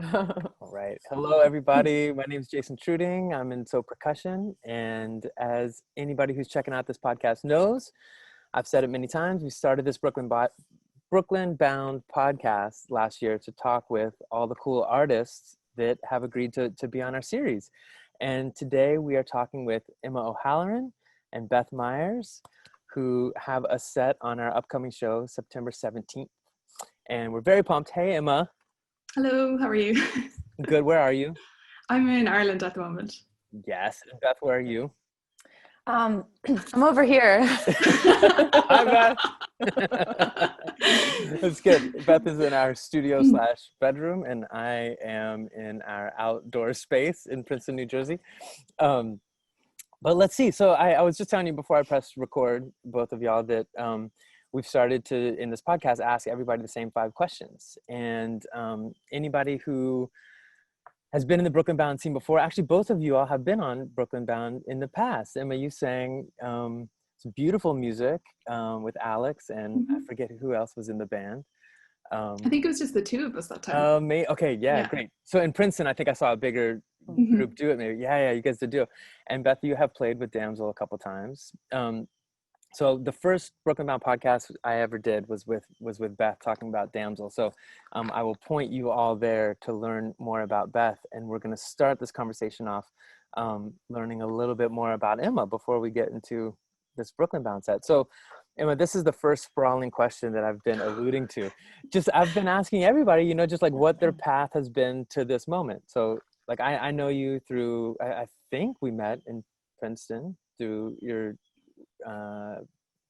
All right. Hello, everybody. My name is Jason Truding. I'm in percussion. And as anybody who's checking out this podcast knows, I've said it many times, we started this Brooklyn-bound podcast last year to talk with all the cool artists that have agreed to be on our series. And today we are talking with Emma O'Halloran and Beth Meyers, who have a set on our upcoming show, September 17th. And we're very pumped. Hey, Emma. Hello, how are you? Good. Where are you? I'm in Ireland at the moment. Yes. And Beth, where are you? I'm over here. Hi, Beth. That's good. Beth is in our studio / bedroom, and I am in our outdoor space in Princeton, New Jersey. But let's see. So I was just telling you before I pressed record, both of y'all, that we've started to, in this podcast, ask everybody the same 5 questions. And anybody who has been in the Brooklyn Bound scene before, actually both of you all have been on Brooklyn Bound in the past. Emma, you sang some beautiful music with Alex, and I forget who else was in the band. I think it was just the 2 of us that time. Okay, yeah, great. So in Princeton, I think I saw a bigger group do it maybe. Yeah, you guys did do it. And Beth, you have played with Damsel a couple times. So the first Brooklyn Bound podcast I ever did was with Beth talking about Damsel. So I will point you all there to learn more about Beth. And we're going to start this conversation off learning a little bit more about Emma before we get into this Brooklyn Bound set. So Emma, this is the first sprawling question that I've been alluding to. I've been asking everybody, just like what their path has been to this moment. So like I know you through, I think we met in Princeton through your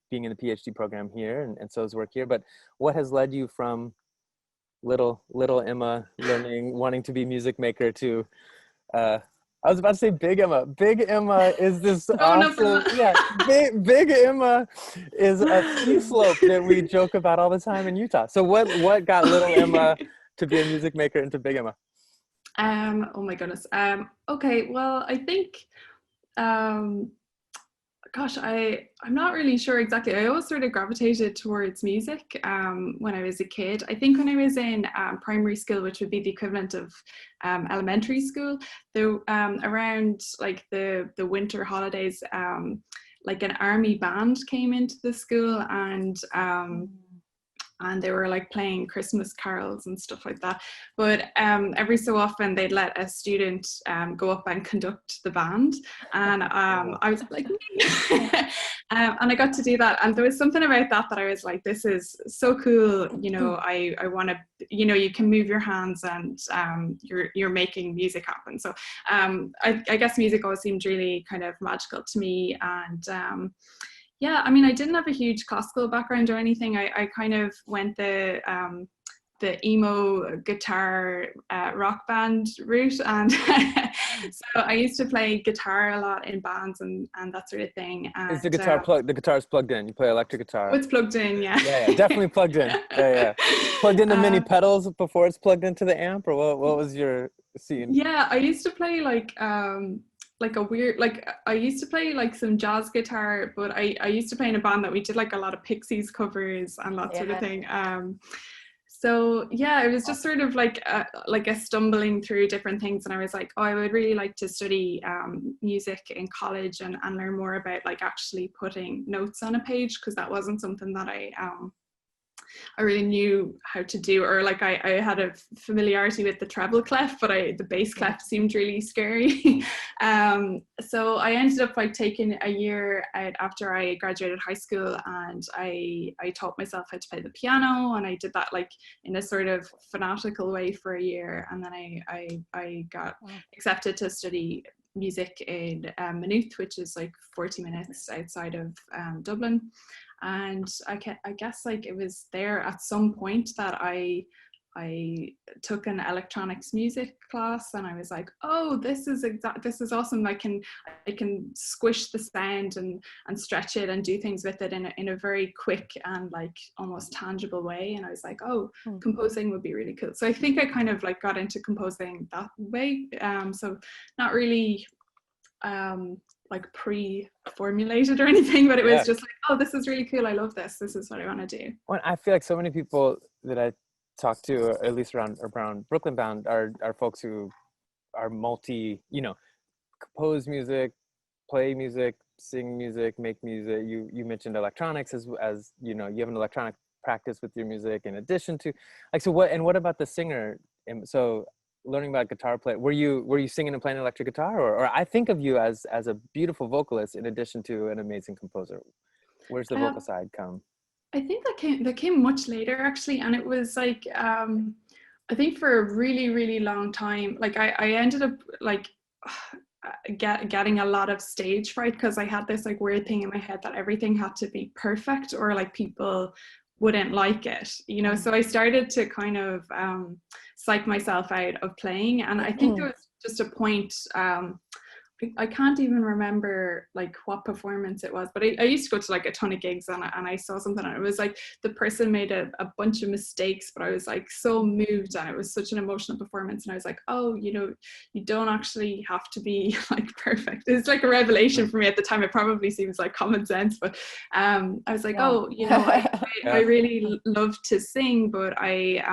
being in the PhD program here and so's work here, but what has led you from little Emma wanting to be music maker to I was about to say Big Emma. Big Emma is this awesome, Big Emma is a ski slope that we joke about all the time in Utah. So what got little Emma to be a music maker into Big Emma? Oh my goodness. Okay, well, I think I'm not really sure exactly. I always sort of gravitated towards music when I was a kid. I think when I was in primary school, which would be the equivalent of elementary school, around like the winter holidays, like an army band came into the school, and they were like playing Christmas carols and stuff like that. But every so often they'd let a student go up and conduct the band. And I was like, and I got to do that. And there was something about that I was like, this is so cool. I want to, you can move your hands and you're making music happen. So I guess music always seemed really kind of magical to me. And yeah, I mean, I didn't have a huge classical background or anything. I kind of went the emo guitar rock band route, and so I used to play guitar a lot in bands and that sort of thing. And, is the guitar plugged? The guitar's plugged in. You play electric guitar. It's plugged in, yeah. Yeah, definitely plugged in. Yeah. Plugged into mini pedals before it's plugged into the amp, or what was your scene? Yeah, I used to play like a weird, like I used to play like some jazz guitar, but I used to play in a band that we did like a lot of Pixies covers and that sort of thing. So yeah, it was just sort of like a stumbling through different things, and I was like, oh, I would really like to study music in college and learn more about like actually putting notes on a page, because that wasn't something that I really knew how to do, or like I had a familiarity with the treble clef, but the bass clef seemed really scary. So I ended up like taking a year out after I graduated high school, and I taught myself how to play the piano, and I did that like in a sort of fanatical way for a year, and then I got accepted to study music in Maynooth, which is like 40 minutes outside of Dublin. And I guess like it was there at some point that I took an electronics music class, and I was like, oh, this is awesome. I can squish the sound and stretch it and do things with it in a very quick and like almost tangible way. And I was like, oh, composing would be really cool. So I think I kind of like got into composing that way. So not really like pre-formulated or anything, but it was just like, oh, this is really cool. I love this. This is what I want to do. Well, I feel like so many people that I talk to, at least around Brooklyn Bound, are folks who are compose music, play music, sing music, make music. You mentioned electronics as you have an electronic practice with your music in addition to, like, so what about the singer? And so learning about guitar play, were you singing and playing electric guitar, or I think of you as a beautiful vocalist in addition to an amazing composer. Where's the vocal side come? I think that came much later actually, and it was like I think for a really, really long time, like I ended up like getting a lot of stage fright because I had this like weird thing in my head that everything had to be perfect or like people wouldn't like it, so I started to kind of psych myself out of playing, and I think there was just a point, I can't even remember like what performance it was, but I used to go to like a ton of gigs, and I saw something, and it was like the person made a bunch of mistakes, but I was like so moved, and it was such an emotional performance, and I was like, oh, you don't actually have to be like perfect. It's like a revelation for me at the time. It probably seems like common sense, but I was like, oh, I really love to sing, but I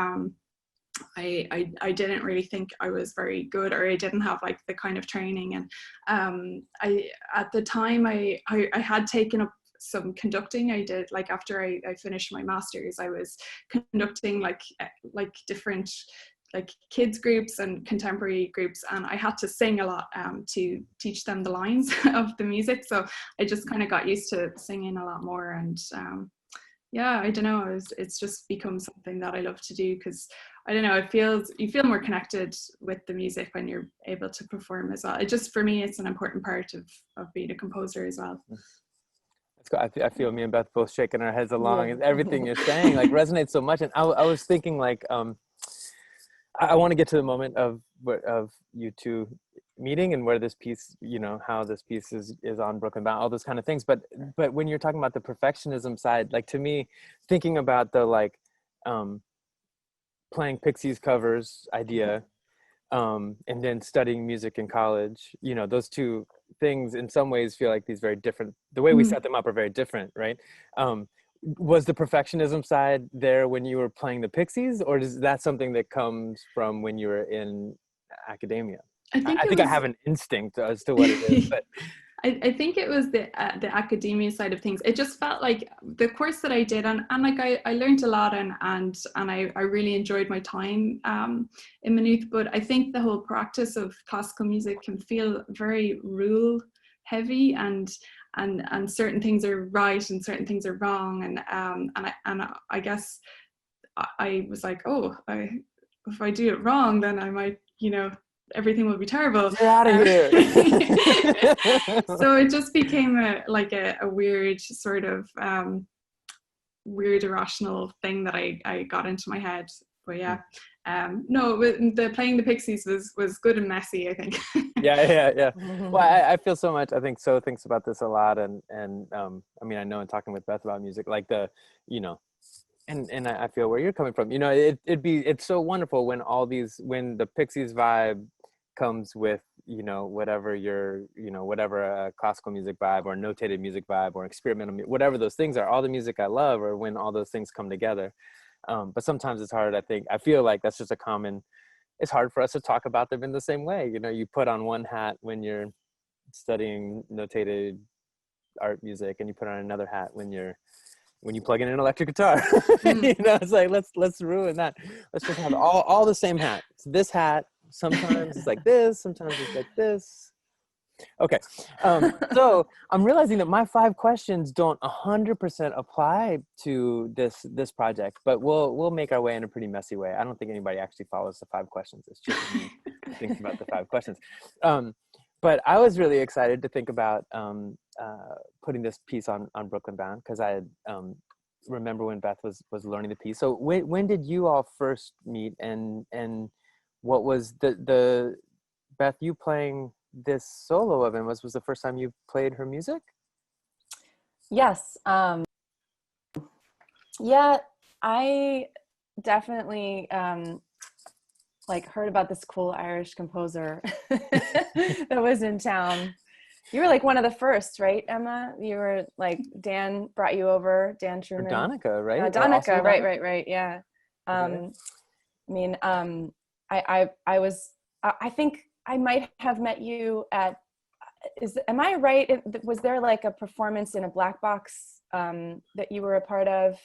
didn't really think I was very good, or I didn't have like the kind of training, and I at the time I had taken up some conducting. I did, like, after I finished my master's, I was conducting like different like kids groups and contemporary groups, and I had to sing a lot to teach them the lines of the music, so I just kind of got used to singing a lot more, and yeah, I don't know, it's just become something that I love to do, because I don't know, you feel more connected with the music when you're able to perform as well. It just, for me, it's an important part of being a composer as well. That's cool. I feel me and Beth both shaking our heads along. And everything you're saying like resonates so much. And I was thinking like, I want to get to the moment of you two meeting and where this piece, how this piece is on Brooklyn Bound, all those kind of things. But when you're talking about the perfectionism side, like, to me, thinking about the like playing Pixies covers idea, and then studying music in college, those two things in some ways feel like these very different, the way we set them up are very different, right? Was the perfectionism side there when you were playing the Pixies, or is that something that comes from when you were in academia? I think I have an instinct as to what it is, but I think it was the academia side of things. It just felt like the course that I did, and like I learned a lot, and I really enjoyed my time in Maynooth. But I think the whole practice of classical music can feel very rule heavy, and certain things are right and certain things are wrong, and I guess I was like, oh, if I do it wrong, then I might, everything will be terrible. Get out of here. So it just became a weird sort of weird irrational thing that I got into my head. But yeah, no, the playing the Pixies was good and messy, I think. Yeah. Well, I feel so much. I think So thinks about this a lot, and I mean, I know in talking with Beth about music, like the, and I feel where you're coming from. It's so wonderful when when the Pixies vibe comes with, whatever whatever a classical music vibe or notated music vibe or experimental, whatever those things are, all the music I love, or when all those things come together. But sometimes it's hard. I feel like that's just it's hard for us to talk about them in the same way. You put on one hat when you're studying notated art music, and you put on another hat when you plug in an electric guitar. It's like, let's ruin that. Let's just have all the same hat. It's this hat. Sometimes it's like this, sometimes it's like this. Okay. So I'm realizing that my 5 questions don't 100% apply to this project, but we'll make our way in a pretty messy way. I don't think anybody actually follows the 5 questions. It's just me thinking about the 5 questions. But I was really excited to think about putting this piece on Brooklyn Bound, because I remember when Beth was learning the piece. So when did you all first meet, and what was the Beth, you playing this solo of him was the first time you played her music? Yes. Yeah, I definitely heard about this cool Irish composer that was in town. You were like one of the first, right, Emma? You were like, Dan brought you over, Dan Truman. Or Donica, right? Donica, right, yeah. I mean, I think I might have met you at, am I right? Was there like a performance in a black box that you were a part of?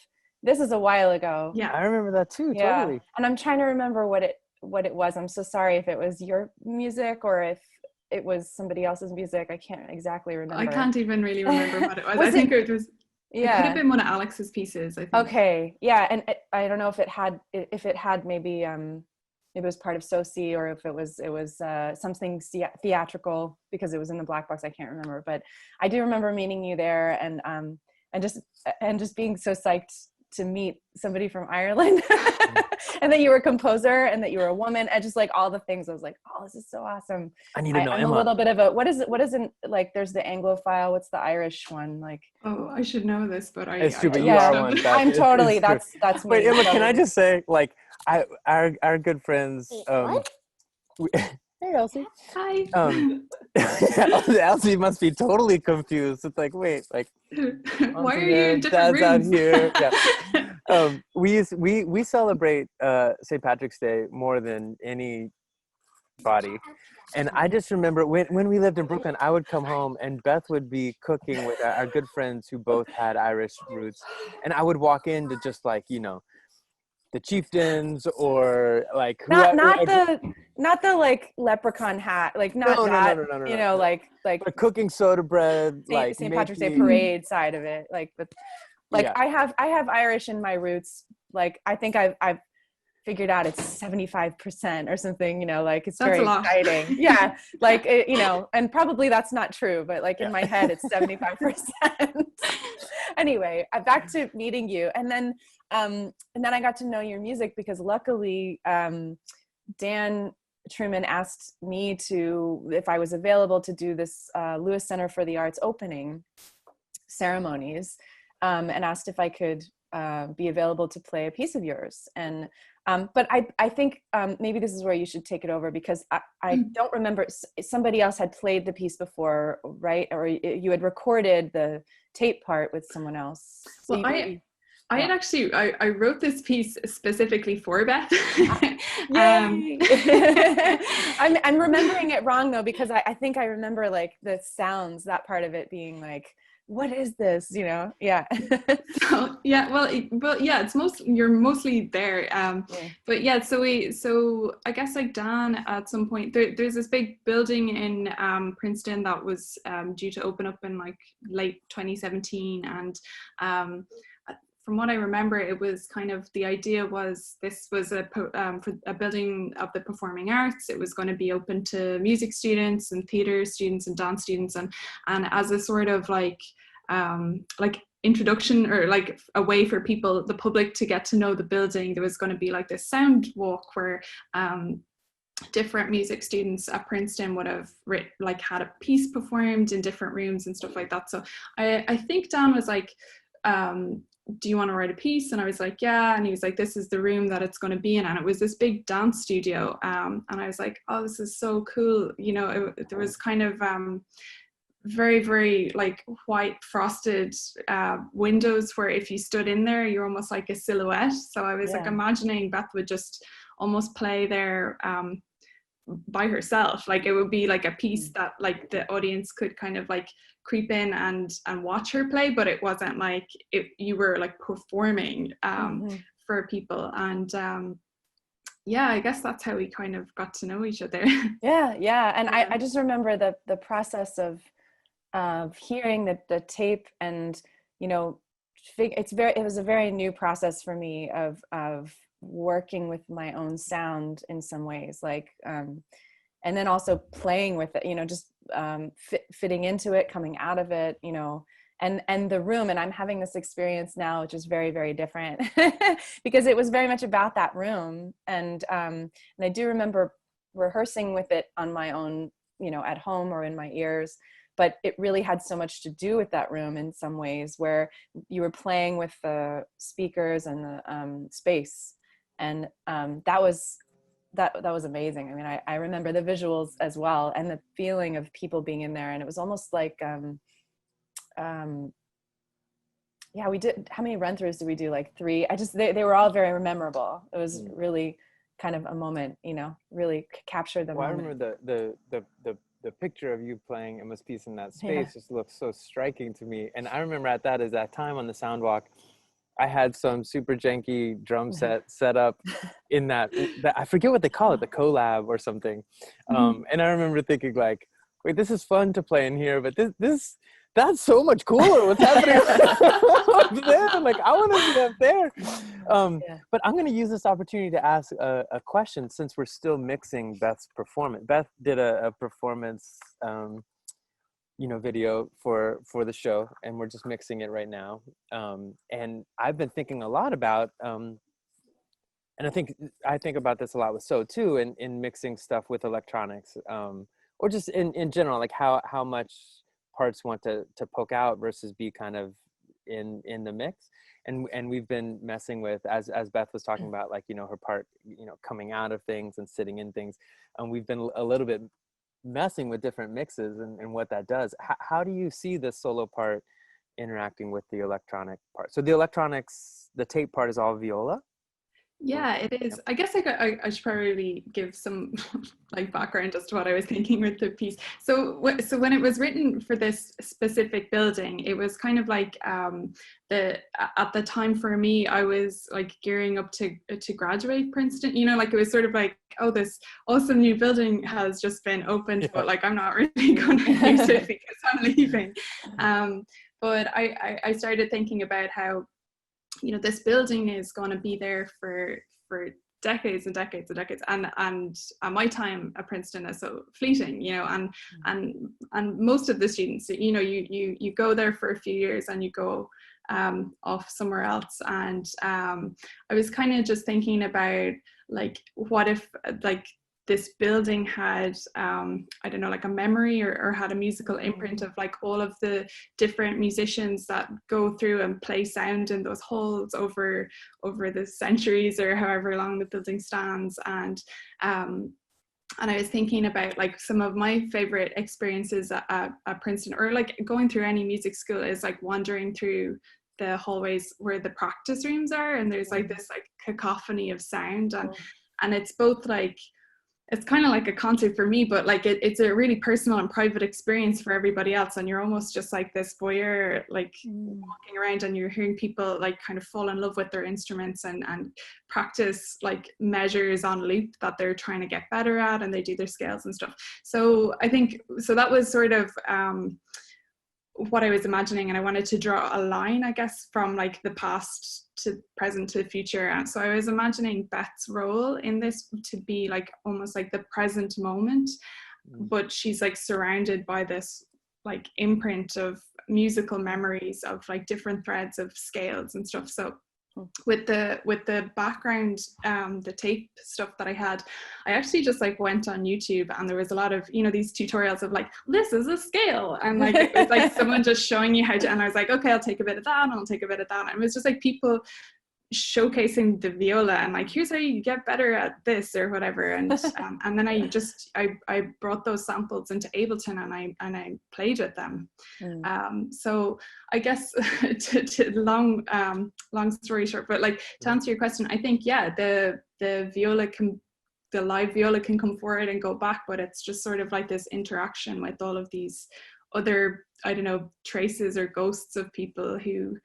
This is a while ago. Yeah, I remember that too. Yeah. Totally. And I'm trying to remember what it was. I'm so sorry if it was your music or if it was somebody else's music. I can't exactly remember. I can't even really remember what it was. Was I think it was. Yeah. It could have been one of Alex's pieces, I think. Okay. Yeah. And I don't know if it had maybe it was part of Soci, or if it was something theatrical, because it was in the black box. I can't remember, but I do remember meeting you there, and just being so psyched to meet somebody from Ireland, and that you were a composer and that you were a woman, and just like all the things. I was like, oh, this is so awesome. I need to know I'm Emma. a little bit of a, what isn't like, there's the Anglophile, what's the Irish one like? Oh, I should know this, but It's true, but you yeah, are one. I'm totally, that's me. Wait, Emma, can I Totally. just say, like, our good friends, hey Elsie. Hi. Elsie must be totally confused. It's like, wait, like, why are you in different Dad's rooms? out here. Yeah. We celebrate St. Patrick's Day more than anybody, and I just remember when we lived in Brooklyn, I would come home and Beth would be cooking with our good friends who both had Irish roots, and I would walk in to just, like, you know, the chieftains, or like not the like leprechaun hat, like not no, you know, like but cooking soda bread, like St. Patrick's Day parade side of it, like, but like, yeah. I have Irish in my roots. Like, I think I've figured out it's 75% or something, you know, like, it's That's very a lot. exciting. Yeah. Like, you know, and probably that's not true, but like in my head, it's 75%. Anyway, back to meeting you. And then I got to know your music because luckily, Dan Truman asked me if I was available to do this Lewis Center for the Arts opening ceremonies, and asked if I could be available to play a piece of yours. And but I think maybe this is where you should take it over, because I don't remember, somebody else had played the piece before, right? Or you had recorded the tape part with someone else. So well, I had actually, I wrote this piece specifically for Beth. Yay! I'm remembering it wrong though, because I think I remember like the sounds, that part of it being like, what is this, you know? Yeah. So, yeah, well, yeah, it's you're mostly there. But yeah, so I guess like Dan at some point, there's this big building in Princeton that was due to open up in like late 2017, and from what I remember, it was kind of, the idea was this was a building of the performing arts. It was going to be open to music students and theater students and dance students, and as a sort of like introduction, or like a way for the public to get to know the building, there was going to be like this sound walk where different music students at Princeton would have had a piece performed in different rooms and stuff like that. So I think Dan was like, do you want to write a piece? And I was like, yeah. And he was like, this is the room that it's going to be in. And it was this big dance studio. And I was like, oh, this is so cool. You know, there was kind of very, very like white frosted windows where if you stood in there, you're almost like a silhouette. So I was like imagining Beth would just almost play there by herself. Like, it would be like a piece that like the audience could kind of like creep in and watch her play, but it wasn't like you were like performing for people. And yeah, I guess that's how we kind of got to know each other. Yeah. And I just remember the process of hearing the tape, and you know, it was a very new process for me of working with my own sound in some ways, like and then also playing with it, you know, just fitting into it, coming out of it, you know, and the room. And I'm having this experience now, which is very, very different because it was very much about that room. And I do remember rehearsing with it on my own, you know, at home or in my ears, but it really had so much to do with that room in some ways, where you were playing with the speakers and the space. And that was amazing. I mean, I remember the visuals as well, and the feeling of people being in there. And it was almost like yeah, we did, how many run throughs did we do? Like 3. They were all very memorable. It was really kind of a moment, you know, really captured the moment. I remember the picture of you playing Emma's piece in that space just looks so striking to me. And I remember at that time on the Soundwalk, I had some super janky drum set up in that I forget what they call it, the collab or something. And I remember thinking like, wait, this is fun to play in here, but that's so much cooler. What's happening up there? Like, I want to be up there. But I'm going to use this opportunity to ask a question, since we're still mixing Beth's performance. Beth did a performance, video for the show, and we're just mixing it right now. And I've been thinking a lot about, and I think about this a lot with So too, in mixing stuff with electronics, or just in general, like how much parts want to poke out versus be kind of in the mix. And we've been messing with, as Beth was talking about, like, her part, coming out of things and sitting in things. And we've been a little bit messing with different mixes and what that does. How do you see the solo part interacting with the electronic part? So the electronics, the tape part is all viola? Yeah, it is. I guess I should probably give some like background as to what I was thinking with the piece. So when it was written for this specific building, it was kind of like at the time for me, I was like gearing up to graduate Princeton. Like it was sort of like, oh, this awesome new building has just been opened, but like I'm not really going to use it because I'm leaving. But I started thinking about how, this building is going to be there for decades and decades and decades, and my time at Princeton is so fleeting, and most of the students, you go there for a few years and you go off somewhere else. And I was kind of just thinking about, like, what if like this building had I don't know, like a memory or had a musical imprint of like all of the different musicians that go through and play sound in those halls over the centuries or however long the building stands. And I was thinking about like some of my favorite experiences at Princeton, or like going through any music school, is like wandering through the hallways where the practice rooms are, and there's like this like cacophony of sound, and it's both like, it's kind of like a concert for me, but like it's a really personal and private experience for everybody else. And you're almost just like this voyeur, like walking around, and you're hearing people like kind of fall in love with their instruments and practice like measures on loop that they're trying to get better at, and they do their scales and stuff. So I think, so that was sort of what I was imagining, and I wanted to draw a line, I guess, from like the past to present to the future. And so I was imagining Beth's role in this to be like almost like the present moment, but she's like surrounded by this like imprint of musical memories of like different threads of scales and stuff. So with the background, the tape stuff that I had, I actually just like went on YouTube, and there was a lot of, these tutorials of like, this is a scale, and like it was like someone just showing you how to, and I was like, okay, I'll take a bit of that and I'll take a bit of that. And it was just like people showcasing the viola and like, here's how you get better at this or whatever. And then I brought those samples into Ableton and I played with them. So I guess to long story short, but like to answer your question, I think, yeah, the live viola can come forward and go back, but it's just sort of like this interaction with all of these other, I don't know, traces or ghosts of people who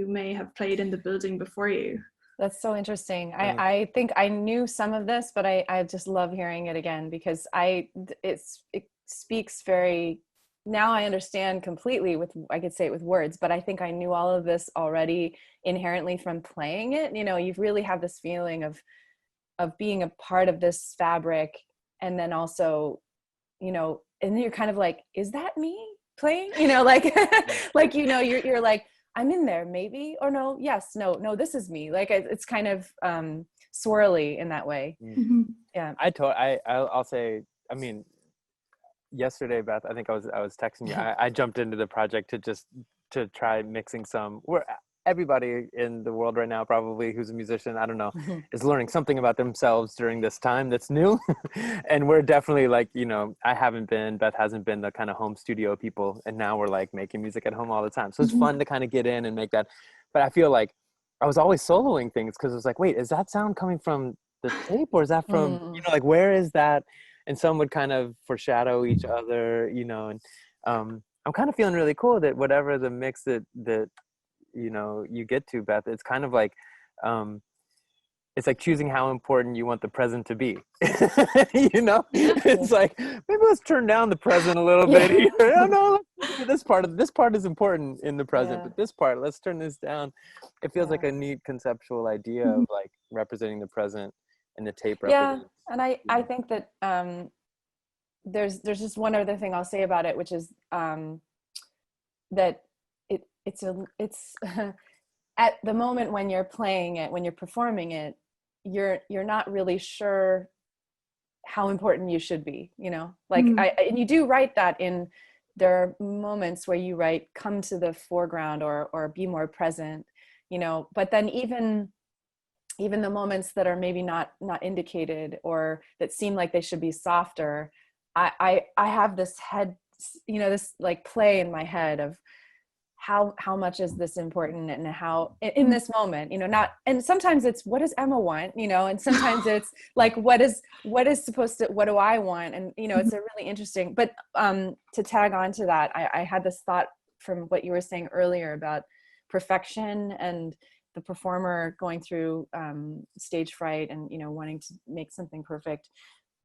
may have played in the building before you. That's so interesting. I think I knew some of this, but I just love hearing it again, because it speaks very, now I understand completely I could say it with words, but I think I knew all of this already inherently from playing it. You really have this feeling of being a part of this fabric, and then also, and then you're kind of like, is that me playing? Like, like, you're like, I'm in there, maybe, or no, yes, no, this is me. Like it's kind of swirly in that way. Yeah. I'll say, I mean, yesterday, Beth, I think I was texting you. I jumped into the project to try mixing some. Everybody in the world right now, probably, who's a musician, I don't know, is learning something about themselves during this time that's new. And we're definitely like, Beth hasn't been the kind of home studio people. And now we're like making music at home all the time. So it's fun to kind of get in and make that. but I feel like I was always soloing things because it was like, wait, is that sound coming from the tape or is that from, like, where is that? And some would kind of foreshadow each other, and I'm kind of feeling really cool that whatever the mix that you get to, Beth, it's kind of like, it's like choosing how important you want the present to be. It's like, maybe let's turn down the present a little bit here. No, this part is important in the present, but this part, let's turn this down. It feels like a neat conceptual idea of like representing the present, and the tape represents. And I think that there's just one other thing I'll say about it, which is that it's at the moment when you're playing it, when you're performing it, you're not really sure how important you should be, like and you do write that in, there are moments where you write come to the foreground or be more present, but then even the moments that are maybe not indicated or that seem like they should be softer, I have this head, this like play in my head of how much is this important, and how in this moment, not, and sometimes it's what does Emma want, and sometimes it's like what do I want, and it's a really interesting, but to tag on to that, I had this thought from what you were saying earlier about perfection and the performer going through stage fright and wanting to make something perfect,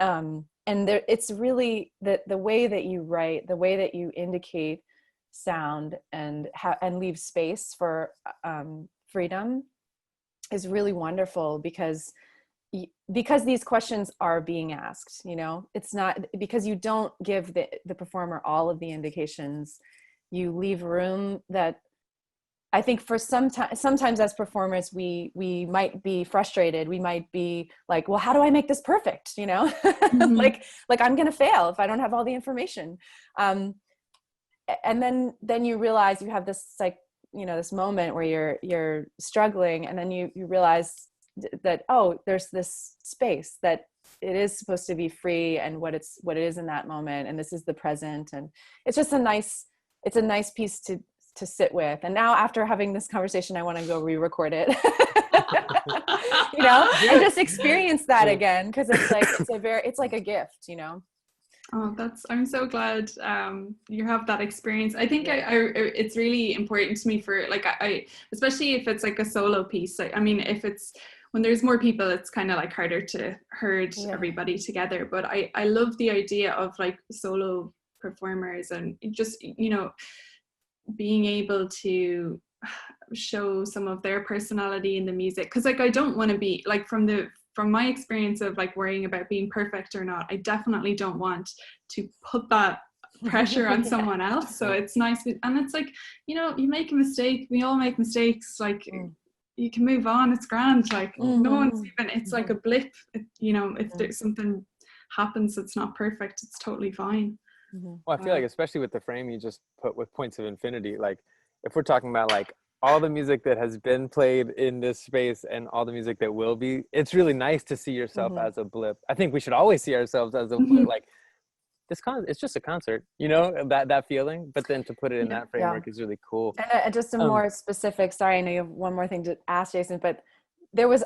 and there, it's really the way that you write, the way that you indicate sound and leave space for freedom is really wonderful, because these questions are being asked, it's not because you don't give the performer all of the indications, you leave room that I think for sometimes as performers, we might be frustrated. We might be like, well, how do I make this perfect? Like I'm going to fail if I don't have all the information. And then you realize you have this this moment where you're struggling, and then you realize that, oh, there's this space that it is supposed to be free, and what it is in that moment, and this is the present, and it's just a nice piece to sit with. And now after having this conversation, I want to go re-record it. And just experience that again, because it's like a gift, Oh, I'm so glad you have that experience. I think it's really important to me for I especially if it's like a solo piece. I mean, if it's when there's more people, it's kind of like harder to herd everybody together. But I love the idea of like solo performers and just being able to show some of their personality in the music, because like I don't want to be like from my experience of like worrying about being perfect or not, I definitely don't want to put that pressure on someone else. So it's nice, and it's like you make a mistake, we all make mistakes, like you can move on, it's grand, like no one's even, it's like a blip, if there's something happens that's not perfect, it's totally fine. Well, I feel like especially with the frame you just put with Points of Infinity, like if we're talking about like all the music that has been played in this space and all the music that will be, it's really nice to see yourself as a blip. I think we should always see ourselves as a blip, like it's just a concert, that feeling, but then to put it in that framework is really cool. And just a more specific, sorry, I know you have one more thing to ask, Jason, but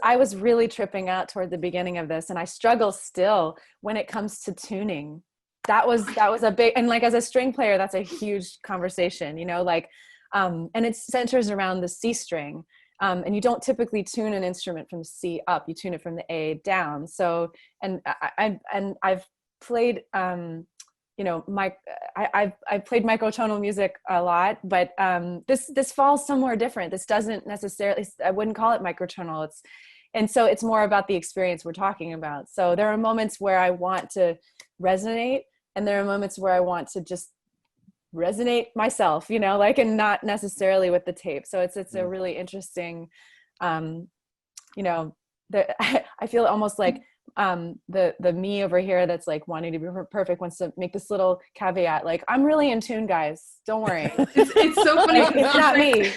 I was really tripping out toward the beginning of this, and I struggle still when it comes to tuning. That was a big, and like as a string player, that's a huge conversation, and it centers around the C string. And you don't typically tune an instrument from C up, you tune it from the A down. So, and I've played, I've played microtonal music a lot, but this falls somewhere different. This doesn't necessarily, I wouldn't call it microtonal. And so it's more about the experience we're talking about. So there are moments where I want to resonate, and there are moments where I want to just resonate myself, and not necessarily with the tape. So it's a really interesting, I feel almost like the me over here that's like wanting to be perfect wants to make this little caveat, like, I'm really in tune, guys, don't worry. It's so funny. Like, it's not me.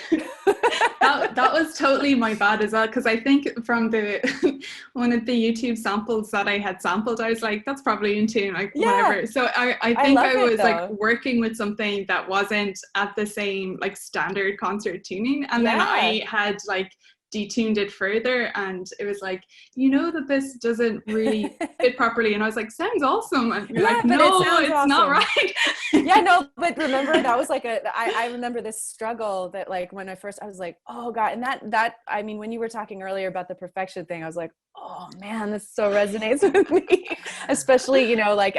That was totally my bad as well, because I think from the one of the YouTube samples that I had sampled, I was like, that's probably in tune, like whatever. So I think I was like working with something that wasn't at the same like standard concert tuning, and then I had like detuned it further, and it was like, you know, that this doesn't really fit properly, and I was like, sounds awesome, and you're like, no, it's awesome. Not right. Yeah, no, but remember, that was like I remember this struggle that, like, when I was like, oh God, and that I mean, when you were talking earlier about the perfection thing, I was like, oh man, this so resonates with me, especially, you know, like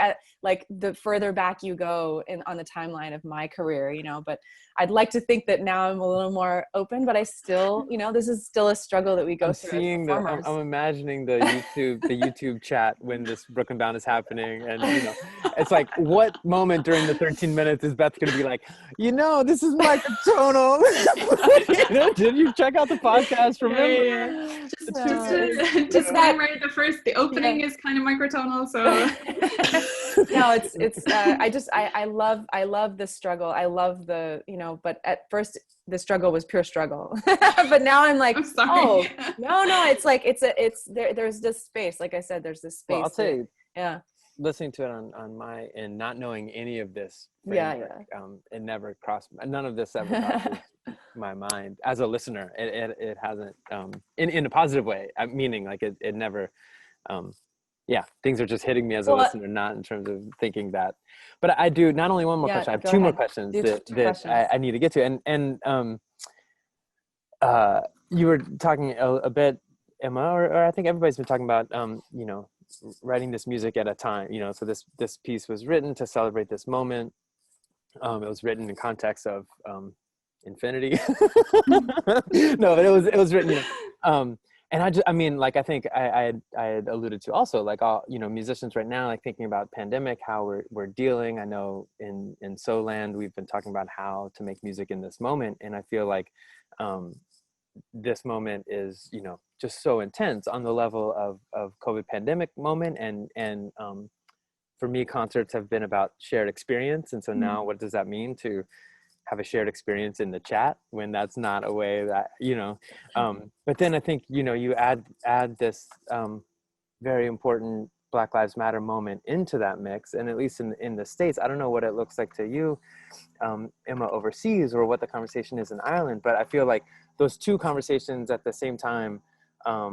the further back you go on the timeline of my career, you know. But I'd like to think that now I'm a little more open, but I still, you know, this is still a struggle that we go through. I'm imagining the YouTube chat when this Brooklyn Bound is happening, and you know, it's like, what moment during the 13 minutes is Beth going to be like, you know, this is microtonal? You know, did you check out the podcast? Remember? Yeah. Just the opening is kind of microtonal, so. No, I love the struggle. I love the, you know, but at first the struggle was pure struggle. But now I'm like, oh, no, it's like, there's this space. Like I said, there's this space. Well, I'll tell you, yeah. Listening to it on my end, not knowing any of this framework, it never crossed, none of this ever crosses my mind as a listener. It hasn't, in a positive way, meaning like it never, things are just hitting me as a listener, not in terms of thinking that. But I do, not only one more question, I have two more questions that I need to get to. And you were talking a bit, Emma, or I think everybody's been talking about, you know, writing this music at a time, you know, so this piece was written to celebrate this moment. It was written in context of infinity. No, but it was written, you know, and I mean, like, I think I had alluded to also, like, all, you know, musicians right now, like, thinking about pandemic, how we're dealing. I know in Soland, we've been talking about how to make music in this moment. And I feel like this moment is, you know, just so intense on the level of COVID pandemic moment. And for me, concerts have been about shared experience. And so now what does that mean to have a shared experience in the chat when that's not a way that, you know, but then I think, you know, you add this very important Black Lives Matter moment into that mix. And at least in the States, I don't know what it looks like to you, Emma, overseas, or what the conversation is in Ireland, but I feel like those two conversations at the same time are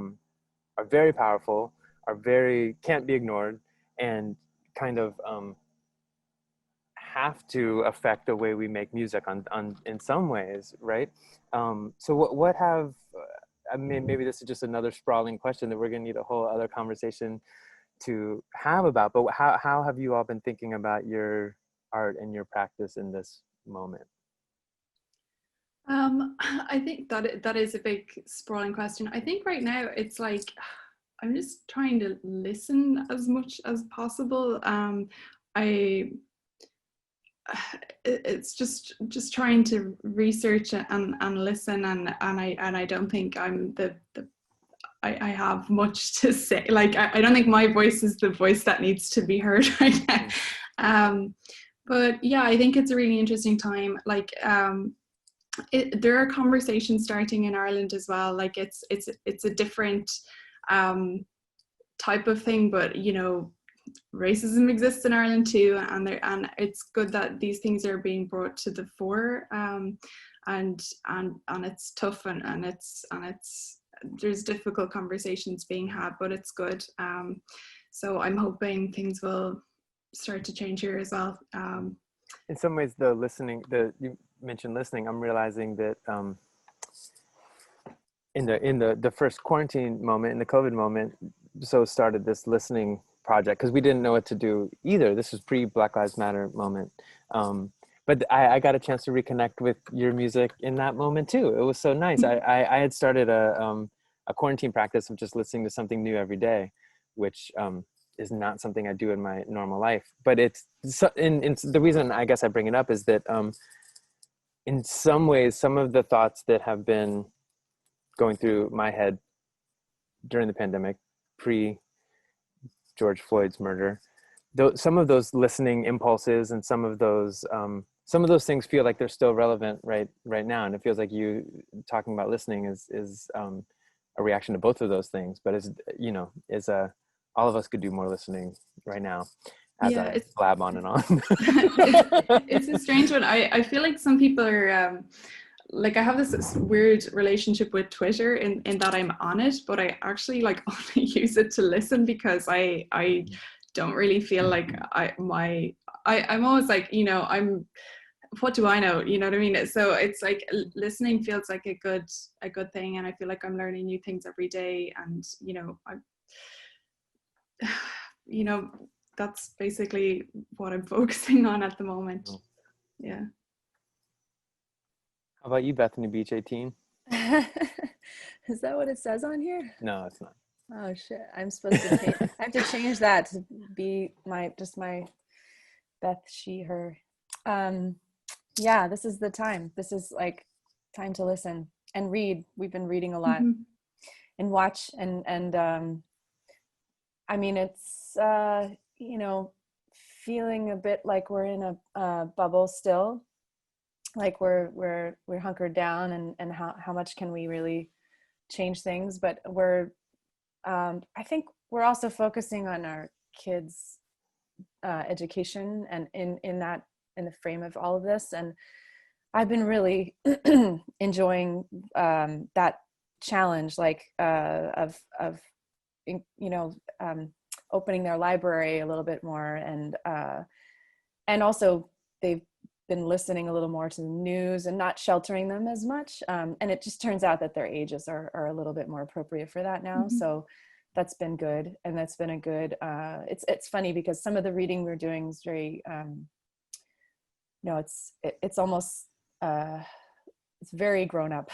very powerful, can't be ignored, and kind of have to affect the way we make music on in some ways, right? So what have, I mean, maybe this is just another sprawling question that we're gonna need a whole other conversation to have about, but how have you all been thinking about your art and your practice in this moment? I think that is a big sprawling question. I think right now it's like, I'm just trying to listen as much as possible. It's just trying to research and listen, and I don't think I'm I have much to say. Like, I don't think my voice is the voice that needs to be heard right now. But yeah, I think it's a really interesting time. Like, there are conversations starting in Ireland as well. Like, it's a different type of thing, but you know, racism exists in Ireland too, and it's good that these things are being brought to the fore. And it's tough, and it's there's difficult conversations being had, but it's good. So I'm hoping things will start to change here as well. In some ways, you mentioned listening, I'm realizing that in the first quarantine moment, in the COVID moment, so started this listening project, because we didn't know what to do either. This was pre-Black Lives Matter moment. But I got a chance to reconnect with your music in that moment too. It was so nice. I had started a quarantine practice of just listening to something new every day, which is not something I do in my normal life. But it's the reason I guess I bring it up is that in some ways, some of the thoughts that have been going through my head during the pandemic, pre George Floyd's murder, some of those listening impulses and some of those things feel like they're still relevant right now. And it feels like you talking about listening is a reaction to both of those things. But all of us could do more listening right now, as I blab on and on. It's a strange one. I feel like some people are like, I have this weird relationship with Twitter in that I'm on it, but I actually like only use it to listen, because I don't really feel like I'm always like, what do I know? You know what I mean? So it's like listening feels like a good thing, and I feel like I'm learning new things every day, and that's basically what I'm focusing on at the moment. Yeah. How about you, Bethany Beach 18? Is that what it says on here? No, it's not. Oh shit! I'm supposed to change. I have to change that to be my Beth, she, her. Yeah, this is the time. This is like time to listen and read. We've been reading a lot and watch and I mean, it's feeling a bit like we're in a bubble still, like we're hunkered down, and how much can we really change things? But I think we're also focusing on our kids' education, and in the frame of all of this. And I've been really enjoying that challenge, like of opening their library a little bit more, and also they've been listening a little more to the news and not sheltering them as much. And it just turns out that their ages are a little bit more appropriate for that now. So that's been good. And that's been a good, it's funny because some of the reading we're doing is very, it's almost, it's very grown up.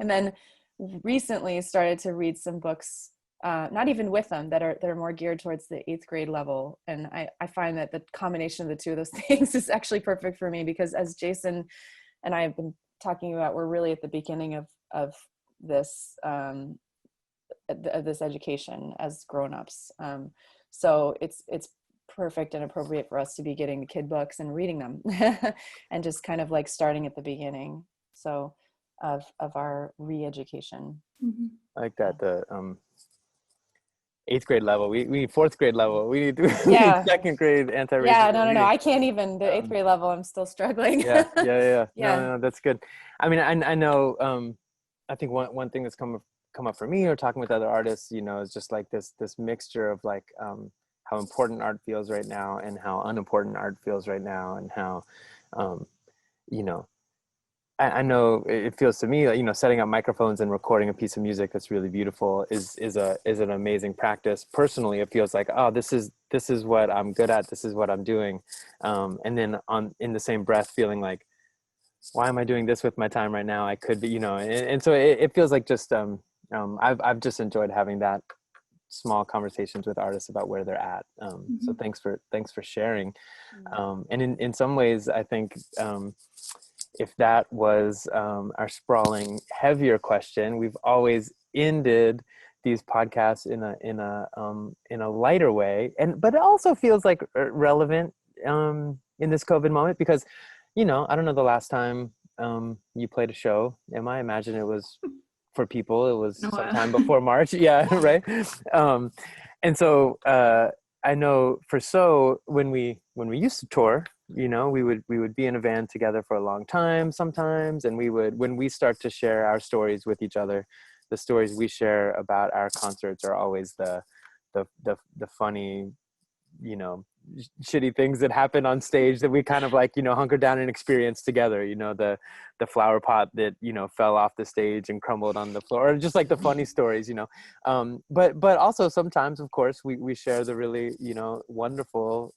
And then recently started to read some books, not even with them, that are more geared towards the 8th grade level. And I find that the combination of the two of those things is actually perfect for me, because as Jason and I have been talking about, we're really at the beginning of this this education as grown-ups. So it's perfect and appropriate for us to be getting the kid books and reading them and just kind of like starting at the beginning. So of our re-education. I like that. The 8th grade level, we need 4th grade level, we need 2nd grade anti-racist. Yeah, no, I can't even, the 8th grade level, I'm still struggling. Yeah. No, that's good. I mean, I know, I think one thing that's come up for me, or talking with other artists, is just like this mixture of like how important art feels right now and how unimportant art feels right now, and how I know it feels to me like, setting up microphones and recording a piece of music that's really beautiful is an amazing practice. Personally, it feels like, oh, this is what I'm good at, this is what I'm doing, and then in the same breath feeling like, why am I doing this with my time right now? I could be, and so it feels like just I've just enjoyed having that small conversations with artists about where they're at. So thanks for sharing. And in some ways, I think if that was our sprawling, heavier question, we've always ended these podcasts in a lighter way, but it also feels like relevant in this COVID moment, because I don't know the last time you played a show, Emma. I imagine it was, for people, it was sometime before March. Yeah, right. And so I know for when we used to tour, we would be in a van together for a long time sometimes, and when we start to share our stories with each other, the stories we share about our concerts are always the funny, shitty things that happen on stage that we kind of like, hunker down and experience together, the flower pot that, fell off the stage and crumbled on the floor, or just like the funny stories, but also sometimes, of course, we share the really, wonderful,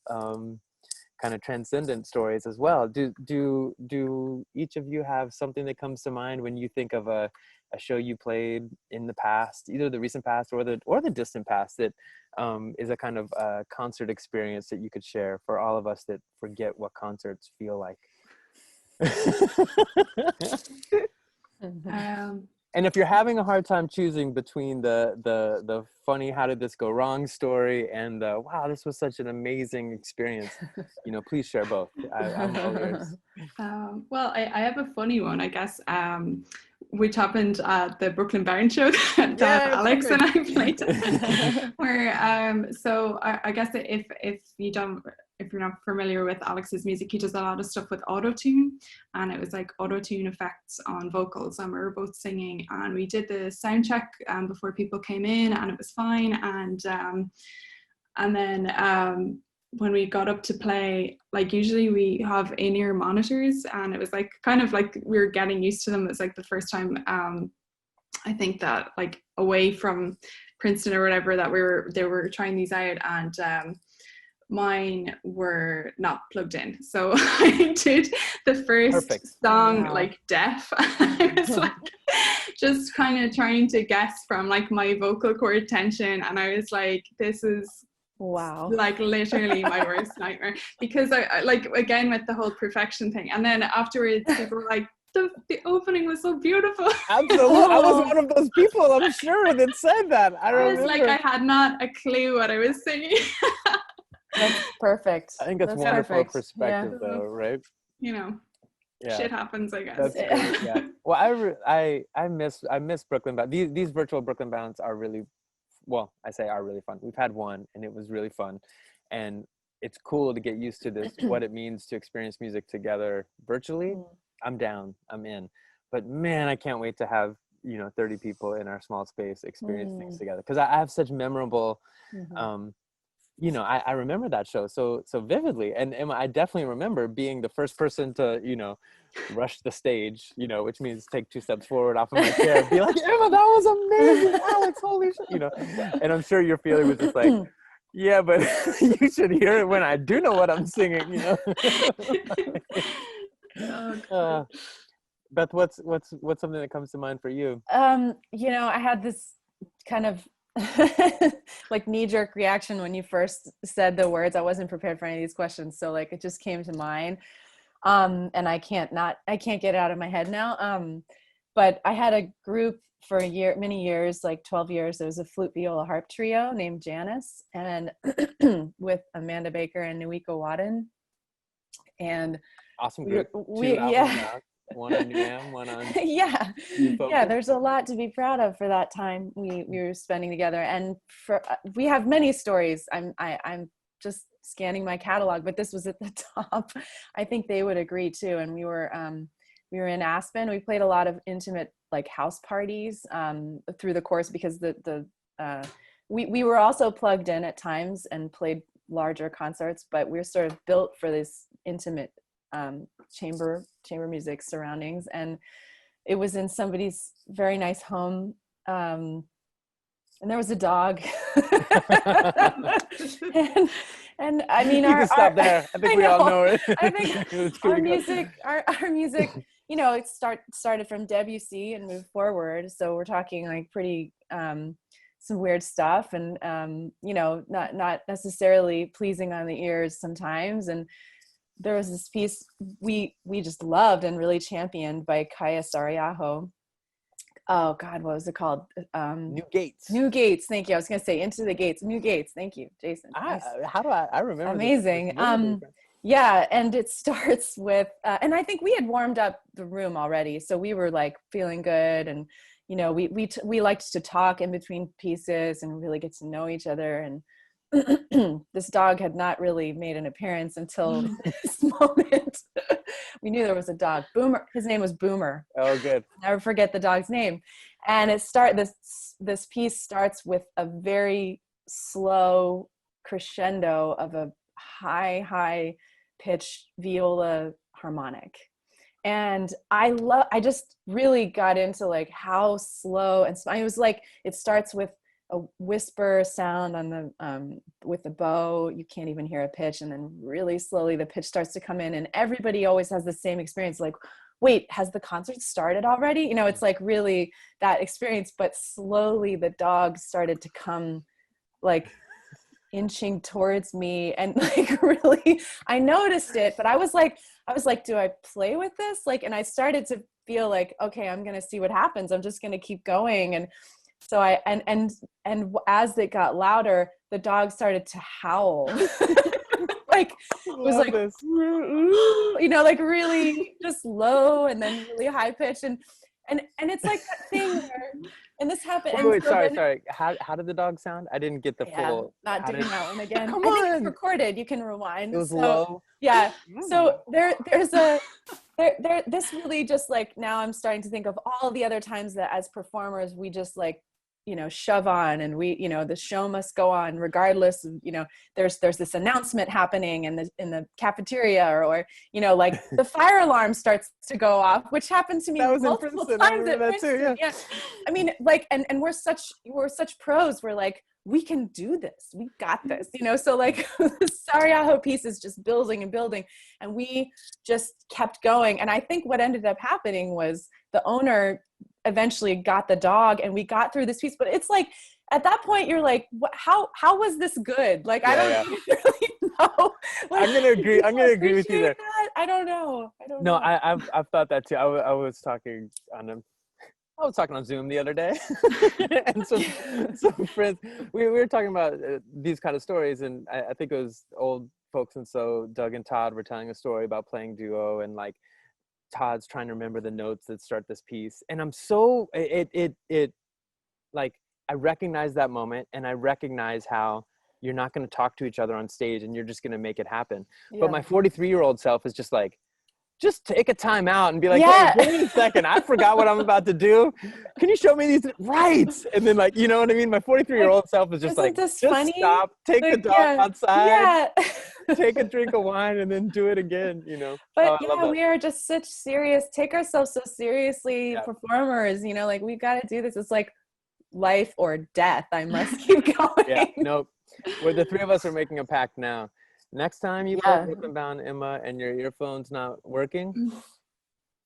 kind of transcendent stories as well. Do each of you have something that comes to mind when you think of a show you played in the past, either the recent past or the distant past, that is a kind of concert experience that you could share for all of us that forget what concerts feel like? And if you're having a hard time choosing between the funny "how did this go wrong" story and the "wow, this was such an amazing experience," please share both. I'm all ears. Well, I have a funny one, I guess, which happened at the Brooklyn Bound show that Alex and I played. Where so I guess if you're not familiar with Alex's music, he does a lot of stuff with auto-tune, and it was like auto-tune effects on vocals, and we were both singing, and we did the sound check before people came in, and it was fine, and then when we got up to play, like usually we have in-ear monitors, and it was like kind of like we were getting used to them. It was like the first time I think that like away from Princeton or whatever that they were trying these out, and mine were not plugged in, so I did the first song like deaf. I was like just kind of trying to guess from like my vocal cord tension, and I was like, this is like literally my worst nightmare, because I like, again with the whole perfection thing, and then afterwards people were like, the opening was so beautiful. Absolutely. I was one of those people, I'm sure, that said that. I was like, I had not a clue what I was singing. That's perfect. I think that's wonderful perspective, though, right? Shit happens, I guess. That's great. Yeah. Well, I miss Brooklyn Bound. These virtual Brooklyn Bounds are really, well, I say are really fun. We've had one, and it was really fun, and it's cool to get used to this, what it means to experience music together virtually. I'm down. I'm in. But man, I can't wait to have 30 people in our small space experience things together, because I have such memorable. I remember that show so vividly, and Emma, I definitely remember being the first person to rush the stage, which means take 2 steps forward off of my chair, be like, Emma, that was amazing, Alex, holy shit, and I'm sure your feeling was just like, yeah, but you should hear it when I do know what I'm singing, Beth, what's something that comes to mind for you? I had this kind of like knee-jerk reaction when you first said the words. I wasn't prepared for any of these questions, so like it just came to mind, and I can't get it out of my head now. But I had a group for many years, like 12 years. There was a flute, viola, harp trio named Janice, and with Amanda Baker and Nuiko Wadden, and awesome group. One on UM, one on there's a lot to be proud of for that time we were spending together, and we have many stories. I'm just scanning my catalog, but this was at the top. I think they would agree too. And we were in Aspen. We played a lot of intimate like house parties through the course, because we were also plugged in at times and played larger concerts, but we're sort of built for this intimate chamber music surroundings, and it was in somebody's very nice home, and there was a dog. and I mean, you can stop there. I think we all know it. I think our music, it started from Debussy and moved forward. So we're talking like pretty some weird stuff, and not necessarily pleasing on the ears sometimes. And there was this piece we just loved and really championed by Kaya Sariaho. Oh God, what was it called? New Gates. New Gates. Thank you. I was going to say Into the Gates. New Gates. Thank you, Jason. How do I remember? Amazing. Yeah, and it starts with, and I think we had warmed up the room already, so we were like feeling good, and we liked to talk in between pieces and really get to know each other. And this dog had not really made an appearance until this moment. We knew there was a dog. Boomer. His name was Boomer. Oh, good. Never forget the dog's name. And this piece starts with a very slow crescendo of a high pitched viola harmonic. And I just really got into like how slow, and it was like it starts with a whisper sound on the with the bow. You can't even hear a pitch, and then really slowly the pitch starts to come in, and everybody always has the same experience, like, wait, has the concert started already? It's like really that experience, but slowly the dog started to come like inching towards me, and like really I noticed it, but I was like, do I play with this? Like, and I started to feel like, okay, I'm going to see what happens. I'm just going to keep going. And so and as it got louder, the dog started to howl. Like, it was like, like really just low and then really high pitched. And it's like that thing where, and this happened. Wait, sorry. How did the dog sound? I didn't get the full. Not doing that one again. Come I think on. it's recorded. You can rewind. It was low. Yeah. So there's this really just like, now I'm starting to think of all the other times that as performers we just like, shove on, and we, the show must go on regardless of, there's this announcement happening in the cafeteria, or like the fire alarm starts to go off, which happened to me multiple times at Princeton. Yeah. I mean, like, and we're such pros. We're like, we can do this. We got this, so like the Sarajevo piece is just building and building, and we just kept going. And I think what ended up happening was the owner eventually got the dog, and we got through this piece. But it's like, at that point you're like, what, how was this good? Like, I don't really know. Like, I'm gonna agree with you there. That? I don't know. No, I've thought that too. I was talking on Zoom the other day, and some friends, we were talking about these kind of stories, and I think it was old folks, and so Doug and Todd were telling a story about playing duo, and like Todd's trying to remember the notes that start this piece, and I'm so it like, I recognize that moment, and I recognize how you're not going to talk to each other on stage, and you're just going to make it happen. Yeah. But my 43-year-old self is just like, just take a time out and be like, hey, give me a second. I forgot what I'm about to do. Can you show me these? Right. And then, like, you know what I mean? My 43-year-old self is just like, just funny? Stop, take the dog outside, take a drink of wine, and then do it again, But we are just such serious, take ourselves so seriously performers, like, we got to do this. It's like life or death. I must keep going. Yeah, nope. Well, the three of us are making a pact now. Next time you play Brooklyn Bound, Emma, and your earphone's not working,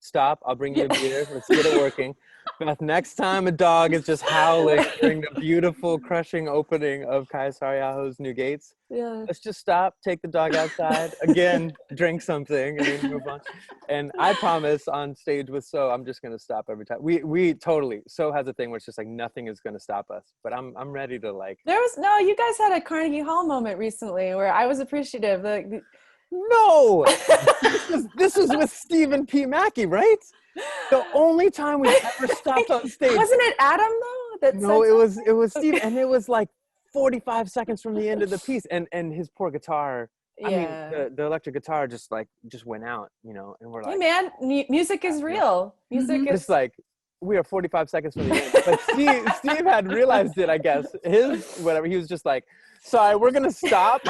stop. I'll bring you a beer. Let's get it working. Beth, next time a dog is just howling during the beautiful, crushing opening of Kaya Sarajevo's New Gates, let's just stop, take the dog outside, again, drink something, and then move on. And I promise on stage with So, I'm just going to stop every time. We totally, So has a thing where it's just like nothing is going to stop us. But I'm ready to like. You guys had a Carnegie Hall moment recently where I was appreciative. No! This was with Stephen P. Mackey, right? The only time we ever stopped on stage. Wasn't it Adam though? No, it was Steve, and it was like 45 seconds from the end of the piece, and his poor guitar. I mean, the electric guitar just went out, and we're like, hey man, music is real. Music is just like, we are 45 seconds from the end. But Steve had realized it, I guess. He was just like, sorry, we're gonna stop.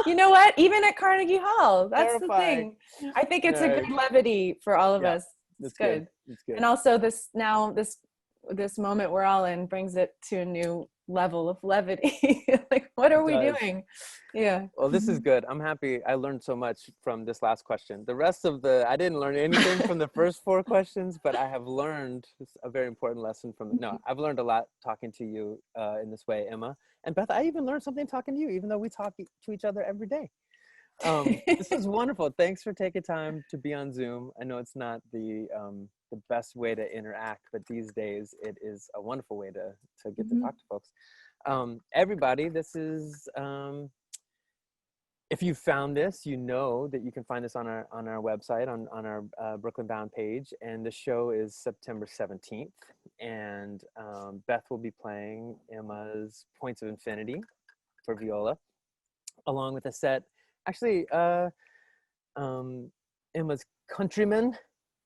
You know what? Even at Carnegie Hall, that's terrifying. The thing. I think it's a good levity for all of us. It's good. It's good. And also this moment we're all in brings it to a new level of levity. Like, what are we doing? Yeah. Well, this is good. I'm happy. I learned so much from this last question. The rest of I didn't learn anything from the first 4 questions, but I have learned a very important lesson from. No, I've learned a lot talking to you in this way, Emma. And Beth, I even learned something talking to you, even though we talk to each other every day. This is wonderful. Thanks for taking time to be on Zoom. I know it's not the best way to interact, but these days it is a wonderful way to get to talk to folks. Everybody, this is, if you found this, you know that you can find this on our website, on our Brooklyn Bound page, and the show is September 17th, and Beth will be playing Emma's Points of Infinity for viola, along with a set, actually, Emma's countryman,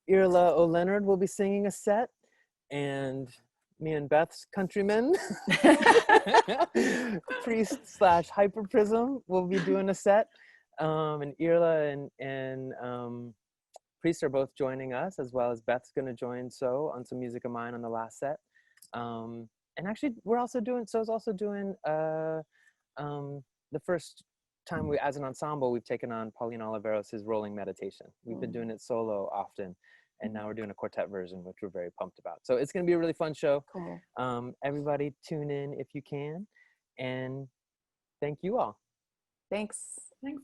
Irla O'Leonard, will be singing a set, and me and Beth's countryman, Priest / Hyperprism, will be doing a set. And Irla and Priest are both joining us, as well as Beth's going to join So on some music of mine on the last set. And actually, So's also doing the first time as an ensemble, we've taken on Pauline Oliveros' Rolling Meditation. We've been doing it solo often. And now we're doing a quartet version, which we're very pumped about. So it's going to be a really fun show. Cool. Everybody tune in if you can. And thank you all. Thanks. Thanks.